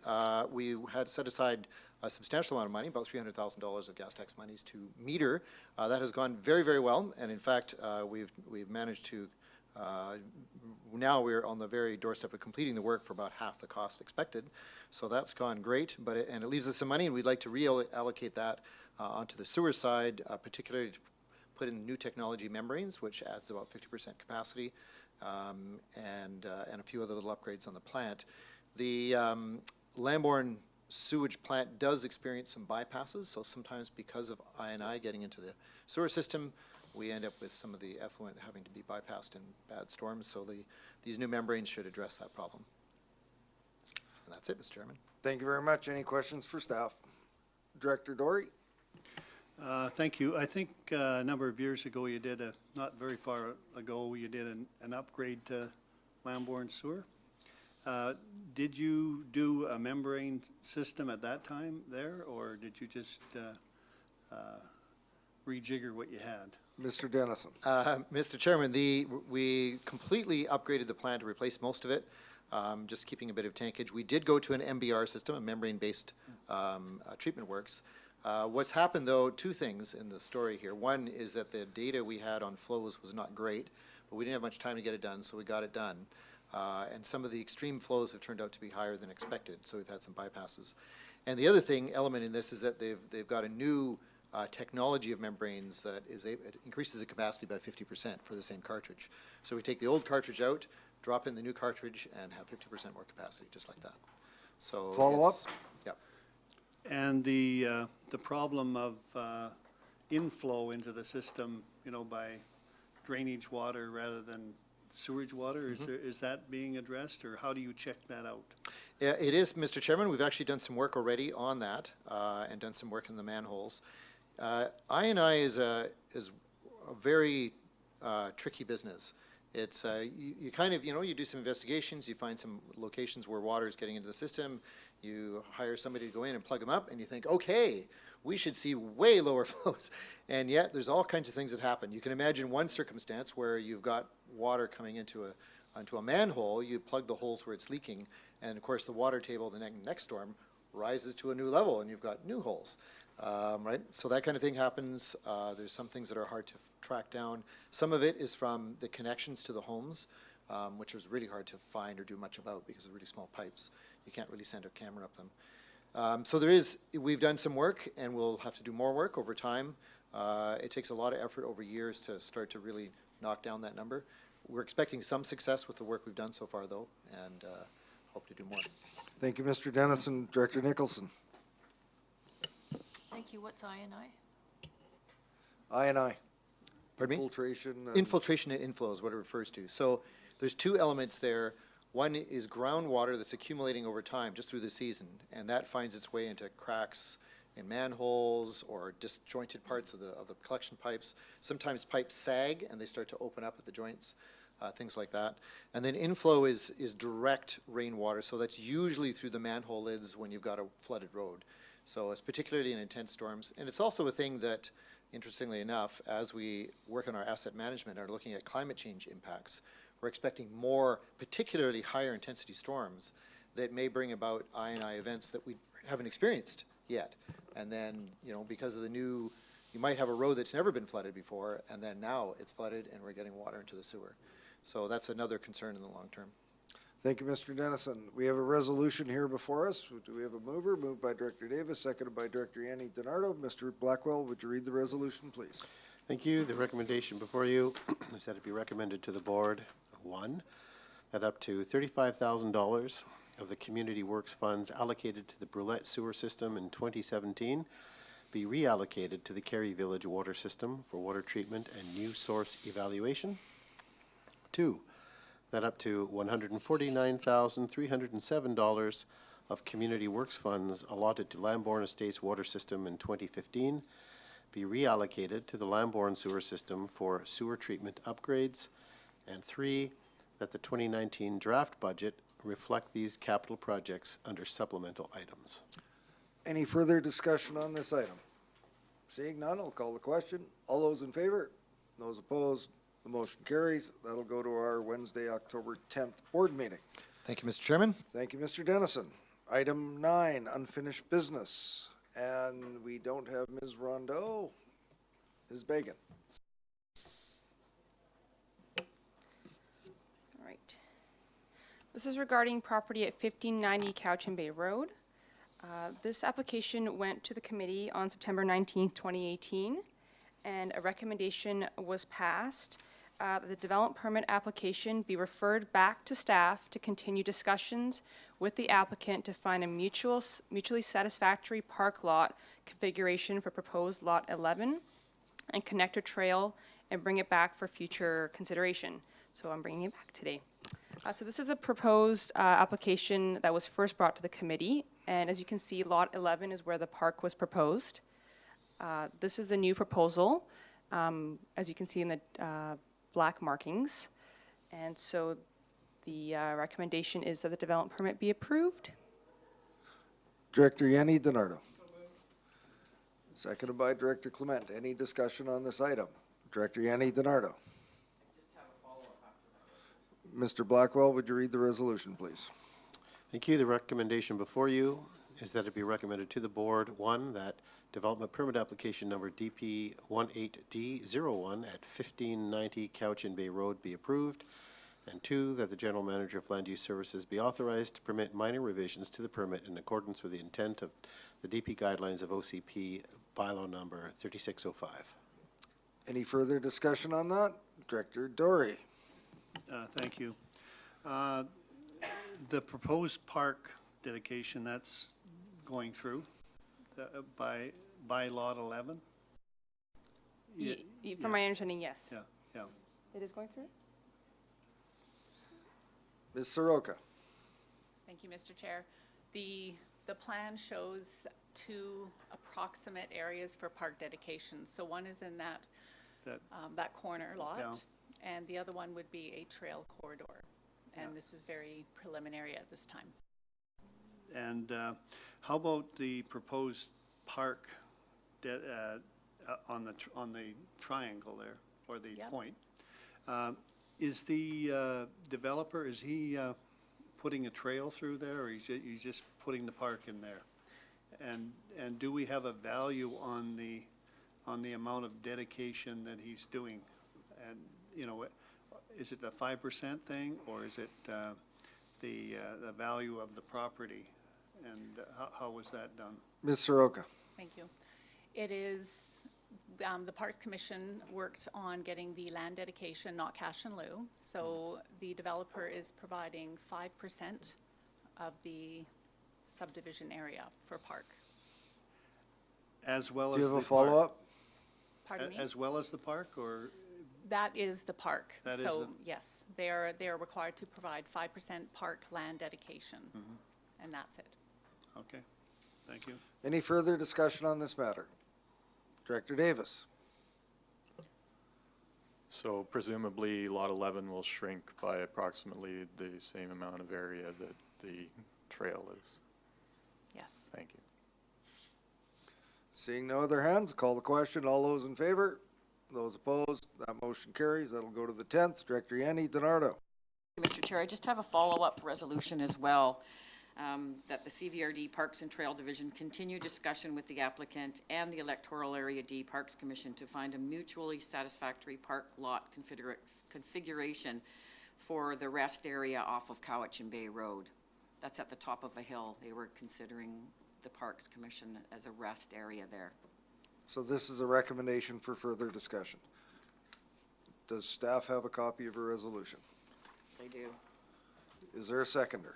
we had set aside a substantial amount of money, about $300,000 of gas tax monies to meter. That has gone very, very well. And in fact, we've managed to, now we're on the very doorstep of completing the work for about half the cost expected. So that's gone great, and it leaves us some money, and we'd like to reallocate that onto the sewer side, particularly to put in new technology membranes, which adds about 50% capacity, and a few other little upgrades on the plant. The Lambourne sewage plant does experience some bypasses, so sometimes because of I&I getting into the sewer system, we end up with some of the effluent having to be bypassed in bad storms, so these new membranes should address that problem. And that's it, Mr. Chairman. Thank you very much. Any questions for staff? Director Dory? Thank you. I think a number of years ago you did not very far ago, you did an upgrade to Lambourne Sewer. Did you do a membrane system at that time there, or did you just rejigger what you had? Mr. Dennison. Mr. Chairman, we completely upgraded the plant to replace most of it, just keeping a bit of tankage. We did go to an MBR system, a membrane-based treatment works. What's happened, though, two things in the story here. One is that the data we had on flows was not great, but we didn't have much time to get it done, so we got it done. And some of the extreme flows have turned out to be higher than expected, so we've had some bypasses. And the other element in this is that they've got a new technology of membranes that it increases the capacity by 50% for the same cartridge. So we take the old cartridge out, drop in the new cartridge, and have 50% more capacity, just like that. So follow up? Yep. And the problem of inflow into the system, by drainage water rather than sewage water, is that being addressed, or how do you check that out? Yeah, it is, Mr. Chairman. We've actually done some work already on that, and done some work in the manholes. I&I is a very tricky business. It's you kind of, you do some investigations, you find some locations where water is getting into the system, you hire somebody to go in and plug them up, and you think, okay, we should see way lower flows. And yet there's all kinds of things that happen. You can imagine one circumstance where you've got water coming into a manhole, you plug the holes where it's leaking, and of course the water table the next storm rises to a new level, and you've got new holes. Right? So that kind of thing happens. There's some things that are hard to track down. Some of it is from the connections to the homes, which is really hard to find or do much about because of really small pipes. You can't really send a camera up them. So we've done some work, and we'll have to do more work over time. It takes a lot of effort over years to start to really knock down that number. We're expecting some success with the work we've done so far, though, and hope to do more. Thank you, Mr. Dennison. Director Nicholson. Thank you. What's I&I? I&I. Pardon me? Infiltration and inflow is what it refers to. So there's two elements there. One is groundwater that's accumulating over time just through the season, and that finds its way into cracks in manholes or disjointed parts of the collection pipes. Sometimes pipes sag and they start to open up at the joints, things like that. And then inflow is direct rainwater, so that's usually through the manhole lids when you've got a flooded road. So it's particularly in intense storms. And it's also a thing that, interestingly enough, as we work on our asset management and are looking at climate change impacts, we're expecting more, particularly higher intensity storms that may bring about I&I events that we haven't experienced yet. And then, because of you might have a road that's never been flooded before, and then now it's flooded and we're getting water into the sewer. So that's another concern in the long term. Thank you, Mr. Dennison. We have a resolution here before us. Do we have a mover? Moved by Director Davis, seconded by Director Yanni DiNardo. Mr. Blackwell, would you read the resolution, please? Thank you. The recommendation before you is that it be recommended to the board, one, that up to $35,000 of the Community Works funds allocated to the Brulette sewer system in 2017 be reallocated to the Cary Village water system for water treatment and new source evaluation. Two, that up to $149,307 of Community Works funds allotted to Lambourne Estates water system in 2015 be reallocated to the Lambourne sewer system for sewer treatment upgrades. And three, that the 2019 draft budget reflect these capital projects under supplemental items. Any further discussion on this item? Seeing none, I'll call the question. All those in favor? Those opposed? The motion carries. That'll go to our Wednesday, October 10th board meeting. Thank you, Mr. Chairman. Thank you, Mr. Dennison. Item 9, unfinished business. And we don't have Ms. Rondeau. Ms. Bagan. All right. This is regarding property at 1590 Cowichan Bay Road. This application went to the committee on September 19th, 2018, and a recommendation was passed. The development permit application be referred back to staff to continue discussions with the applicant to find a mutually satisfactory park lot configuration for proposed lot 11 and connector trail, and bring it back for future consideration. So I'm bringing it back today. So this is a proposed application that was first brought to the committee, and as you can see, lot 11 is where the park was proposed. This is the new proposal, as you can see in the black markings. And so the recommendation is that the development permit be approved. Director Yanni DiNardo. Seconded by Director Clement. Any discussion on this item? Director Yanni DiNardo. Mr. Blackwell, would you read the resolution, please? Thank you. The recommendation before you is that it be recommended to the board, one, that development permit application number DP18D01 at 1590 Cowichan Bay Road be approved, and two, that the general manager of land use services be authorized to permit minor revisions to the permit in accordance with the intent of the DP guidelines of OCP bylaw number 3605. Any further discussion on that? Director Dorey. Thank you. The proposed park dedication, that's going through by lot 11? From my understanding, yes. Yeah, yeah. It is going through? Ms. Soroka. Thank you, Mr. Chair. The plan shows two approximate areas for park dedication. So one is in that corner lot, yeah. And the other one would be a trail corridor. And this is very preliminary at this time. And how about the proposed park on the triangle there, or the point? Is the developer, is he putting a trail through there, or he's just putting the park in there? And do we have a value on the amount of dedication that he's doing? And you know, is it a 5% thing, or is it the value of the property? And how was that done? Ms. Soroka. Thank you. It is, the Parks Commission worked on getting the land dedication, not cash in lieu. So the developer is providing 5% of the subdivision area for park. As well as do you have the a follow-up? Pardon me? As well as the park, or? That is the park. That so is yes, they are required to provide 5% park land dedication, and that's it. Okay, thank you. Any further discussion on this matter? Director Davis. So presumably lot 11 will shrink by approximately the same amount of area that the trail is. Yes. Thank you. Seeing no other hands, call the question. All those in favor? Those opposed? That motion carries. That'll go to the 10th. Director Yanni DiNardo. Mr. Chair, I just have a follow-up resolution as well, that the CVRD Parks and Trail Division continue discussion with the applicant and the Electoral Area D Parks Commission to find a mutually satisfactory park lot configuration for the rest area off of Cowichan Bay Road. That's at the top of a hill. They were considering the Parks Commission as a rest area there. So this is a recommendation for further discussion. Does staff have a copy of a resolution? They do. Is there a seconder?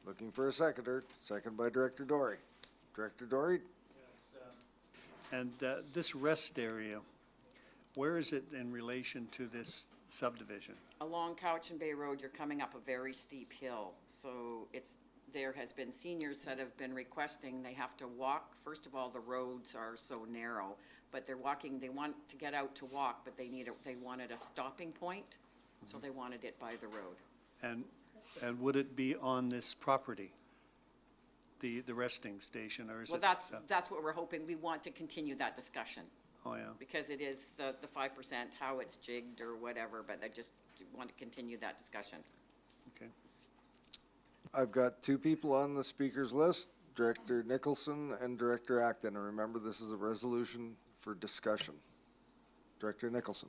Looking for a seconder, second by Director Dory. Director Dory? And this rest area, where is it in relation to this subdivision? Along Cowichan Bay Road, you're coming up a very steep hill. So there has been seniors that have been requesting they have to walk. First of all, the roads are so narrow, but they're walking, they want to get out to walk, but they wanted a stopping point, so they wanted it by the road. And would it be on this property, the resting station, or is it? Well, that's what we're hoping. We want to continue that discussion. Oh, yeah. Because it is the 5%, how it's jigged or whatever, but I just want to continue that discussion. Okay. I've got two people on the speakers list, Director Nicholson and Director Acton. And remember, this is a resolution for discussion. Director Nicholson.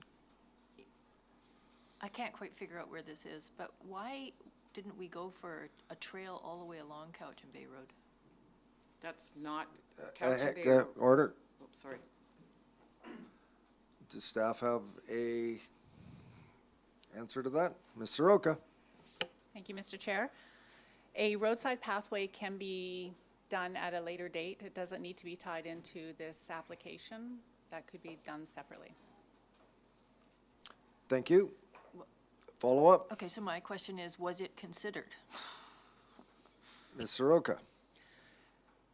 I can't quite figure out where this is, but why didn't we go for a trail all the way along Cowichan Bay Road? That's not Cowichan Bay Road. Order. Oops, sorry. Does staff have a answer to that? Ms. Soroka? Thank you, Mr. Chair. A roadside pathway can be done at a later date. It doesn't need to be tied into this application. That could be done separately. Thank you. Follow up? Okay, so my question is, was it considered? Ms. Soroka?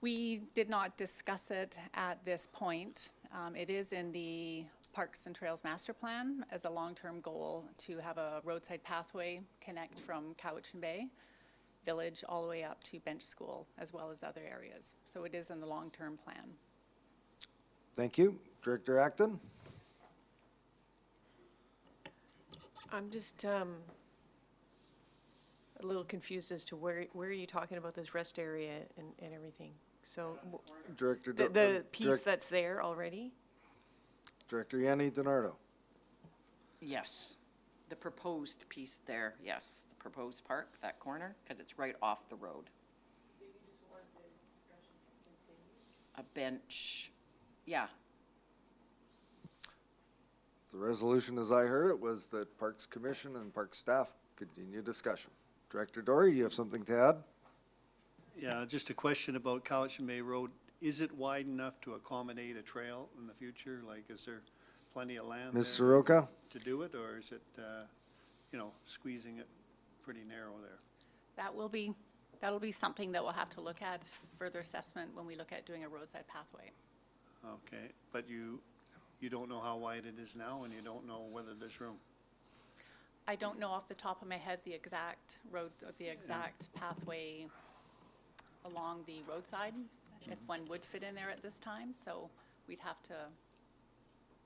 We did not discuss it at this point. It is in the Parks and Trails Master Plan as a long-term goal to have a roadside pathway connect from Cowichan Bay Village all the way up to Bench School, as well as other areas. So it is in the long-term plan. Thank you. Director Acton? I'm just a little confused as to where are you talking about this rest area and everything? So Director the piece that's there already? Director Yanni DiNardo? Yes, the proposed piece there, yes, the proposed park, that corner, because it's right off the road. A bench, yeah. The resolution, as I heard it, was that Parks Commission and Parks staff continue discussion. Director Dory, do you have something to add? Yeah, just a question about Cowichan Bay Road. Is it wide enough to accommodate a trail in the future? Like, is there plenty of land Ms. there Soroka? to do it, or is it, squeezing it pretty narrow there? That'll be something that we'll have to look at further assessment when we look at doing a roadside pathway. Okay, but you don't know how wide it is now, and you don't know whether there's room? I don't know off the top of my head the exact road, or the exact pathway along the roadside, if one would fit in there at this time, so we'd have to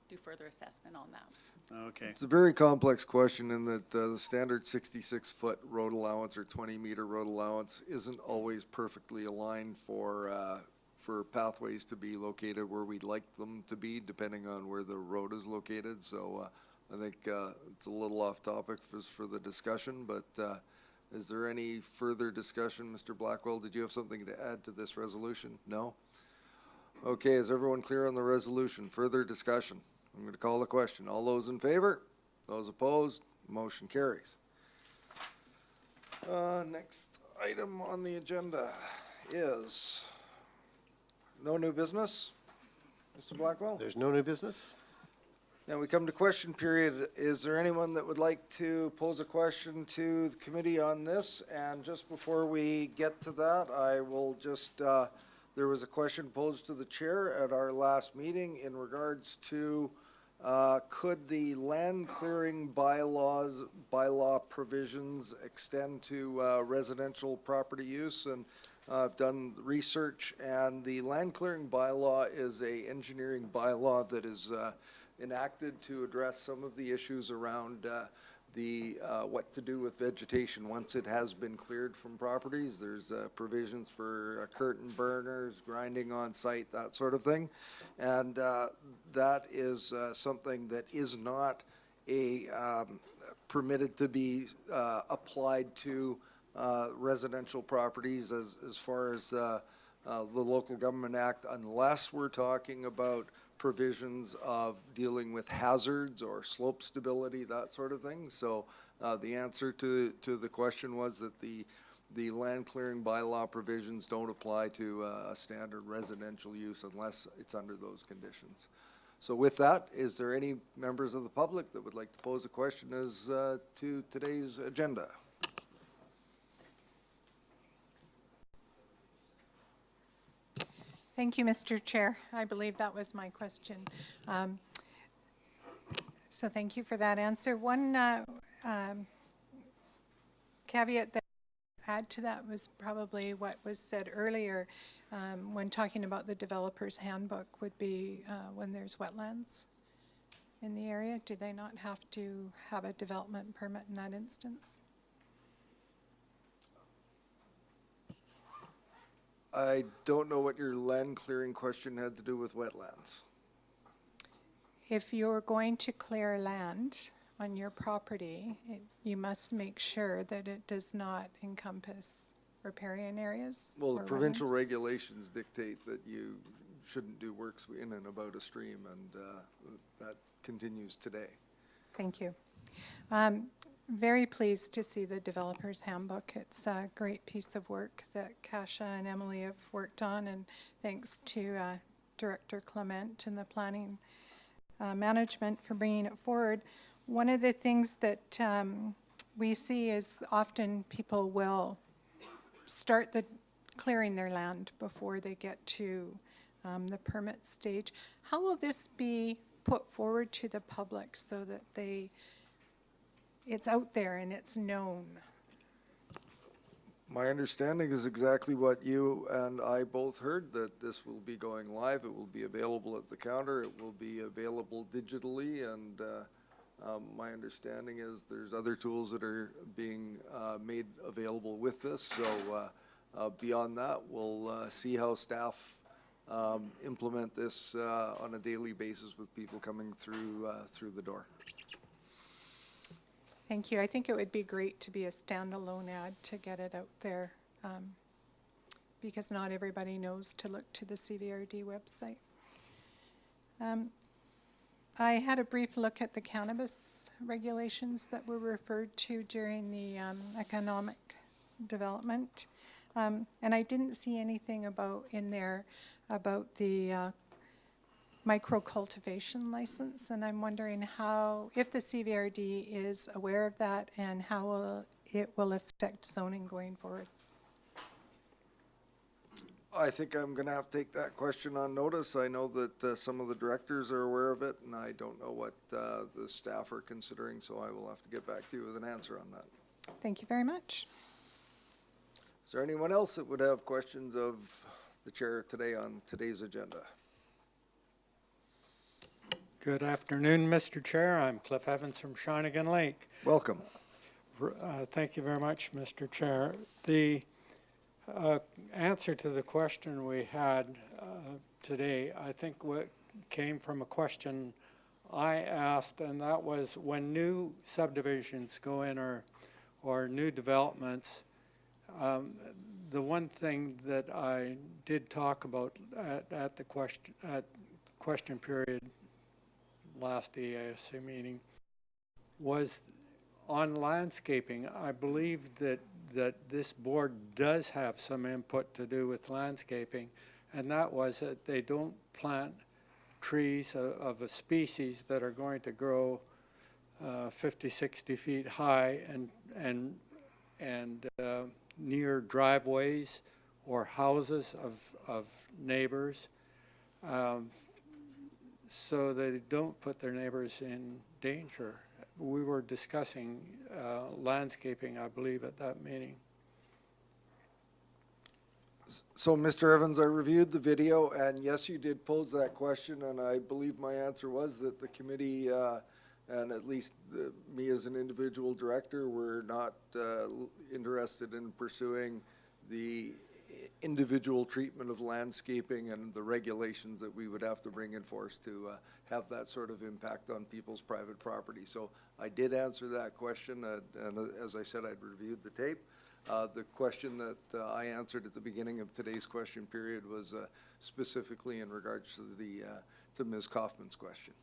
do further assessment on that. Okay. It's a very complex question in that the standard 66-foot road allowance or 20-meter road allowance isn't always perfectly aligned for pathways to be located where we'd like them to be, depending on where the road is located. So I think it's a little off topic for the discussion, but is there any further discussion? Mr. Blackwell, did you have something to add to this resolution? No? Okay, is everyone clear on the resolution? Further discussion? I'm going to call the question. All those in favor? Those opposed? Motion carries. Next item on the agenda is no new business. Mr. Blackwell? There's no new business? Now we come to question period. Is there anyone that would like to pose a question to the committee on this? And just before we get to that, I will just, there was a question posed to the chair at our last meeting in regards to could the land clearing bylaw provisions extend to residential property use? And I've done research, and the land clearing bylaw is a engineering bylaw that is enacted to address some of the issues around what to do with vegetation once it has been cleared from properties. There's provisions for curtain burners, grinding on site, that sort of thing. And that is something that is not permitted to be applied to residential properties as far as the Local Government Act, unless we're talking about provisions of dealing with hazards or slope stability, that sort of thing. So the answer to the question was that the land clearing bylaw provisions don't apply to a standard residential use unless it's under those conditions. So with that, is there any members of the public that would like to pose a question as to today's agenda? Thank you, Mr. Chair. I believe that was my question. So thank you for that answer. One caveat that I add to that was probably what was said earlier when talking about the developer's handbook would be when there's wetlands in the area, do they not have to have a development permit in that instance? I don't know what your land clearing question had to do with wetlands. If you're going to clear land on your property, you must make sure that it does not encompass riparian areas. Well, the or provincial wetlands. Regulations dictate that you shouldn't do works in and about a stream, and that continues today. Thank you. Very pleased to see the developer's handbook. It's a great piece of work that Kasia and Emily have worked on, and thanks to Director Clement and the planning management for bringing it forward. One of the things that we see is often people will start clearing their land before they get to the permit stage. How will this be put forward to the public so that it's out there and it's known? My understanding is exactly what you and I both heard, that this will be going live. It will be available at the counter. It will be available digitally, and my understanding is there's other tools that are being made available with this. So beyond that, we'll see how staff implement this on a daily basis with people coming through the door. Thank you. I think it would be great to be a standalone ad to get it out there because not everybody knows to look to the CVRD website. I had a brief look at the cannabis regulations that were referred to during the economic development, and I didn't see anything in there about the micro-cultivation license, and I'm wondering if the CVRD is aware of that and how it will affect zoning going forward. I think I'm going to have to take that question on notice. I know that some of the directors are aware of it, and I don't know what the staff are considering, so I will have to get back to you with an answer on that. Thank you very much. Is there anyone else that would have questions of the chair today on today's agenda? Good afternoon, Mr. Chair. I'm Cliff Evans from Shawnigan Lake. Welcome. Thank you very much, Mr. Chair. The answer to the question we had today, I think what came from a question I asked, and that was when new subdivisions go in or new developments, the one thing that I did talk about at the question period last EASC meeting was on landscaping. I believe that this board does have some input to do with landscaping, and that was that they don't plant trees of a species that are going to grow 50, 60 feet high and near driveways or houses of neighbors, so they don't put their neighbors in danger. We were discussing landscaping, I believe, at that meeting. So, Mr. Evans, I reviewed the video, and yes, you did pose that question, and I believe my answer was that the committee, and at least me as an individual director, were not interested in pursuing the individual treatment of landscaping and the regulations that we would have to bring in force to have that sort of impact on people's private property. So I did answer that question, and as I said, I'd reviewed the tape. The question that I answered at the beginning of today's question period was specifically in regards to to Ms. Kaufman's question.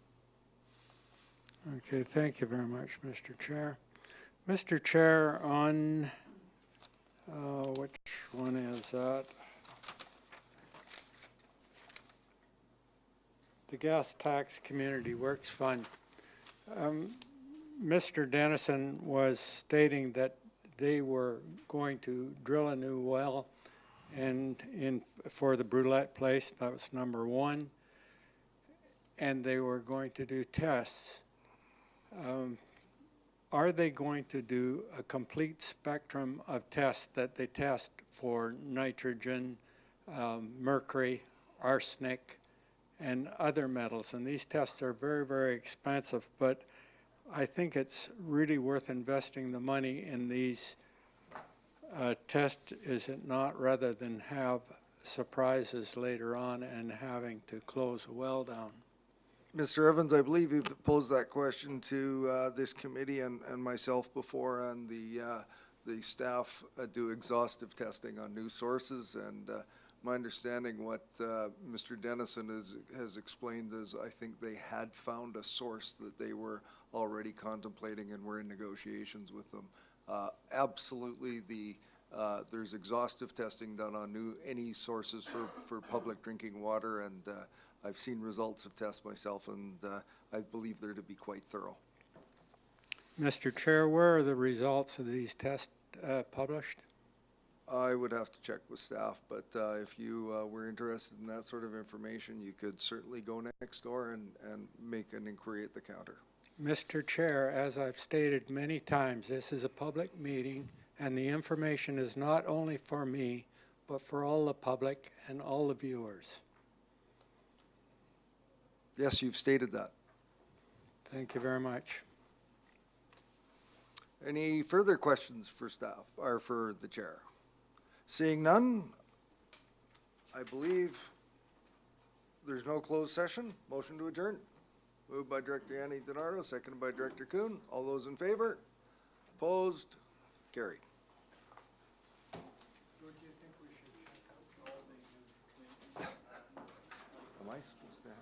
Okay, thank you very much, Mr. Chair. Mr. Chair, on, which one is that? The Gas Tax Community Works Fund. Mr. Dennison was stating that they were going to drill a new well for the Brulette place. That was number one. And they were going to do tests. Are they going to do a complete spectrum of tests that they test for nitrogen, mercury, arsenic, and other metals? And these tests are very, very expensive, but I think it's really worth investing the money in these tests, is it not, rather than have surprises later on and having to close a well down? Mr. Evans, I believe you posed that question to this committee and myself before, and the staff do exhaustive testing on new sources, and my understanding what Mr. Dennison has explained is I think they had found a source that they were already contemplating and were in negotiations with them. Absolutely, there's exhaustive testing done on any sources for public drinking water, and I've seen results of tests myself, and I believe they're to be quite thorough. Mr. Chair, where are the results of these tests published? I would have to check with staff, but if you were interested in that sort of information, you could certainly go next door and make an inquiry at the counter. Mr. Chair, as I've stated many times, this is a public meeting, and the information is not only for me, but for all the public and all the viewers. Yes, you've stated that. Thank you very much. Any further questions for staff or for the chair? Seeing none, I believe there's no closed session. Motion to adjourn. Moved by Director Yanni DiNardo, seconded by Director Kuhn. All those in favor? Opposed? Carried. Am I supposed to have?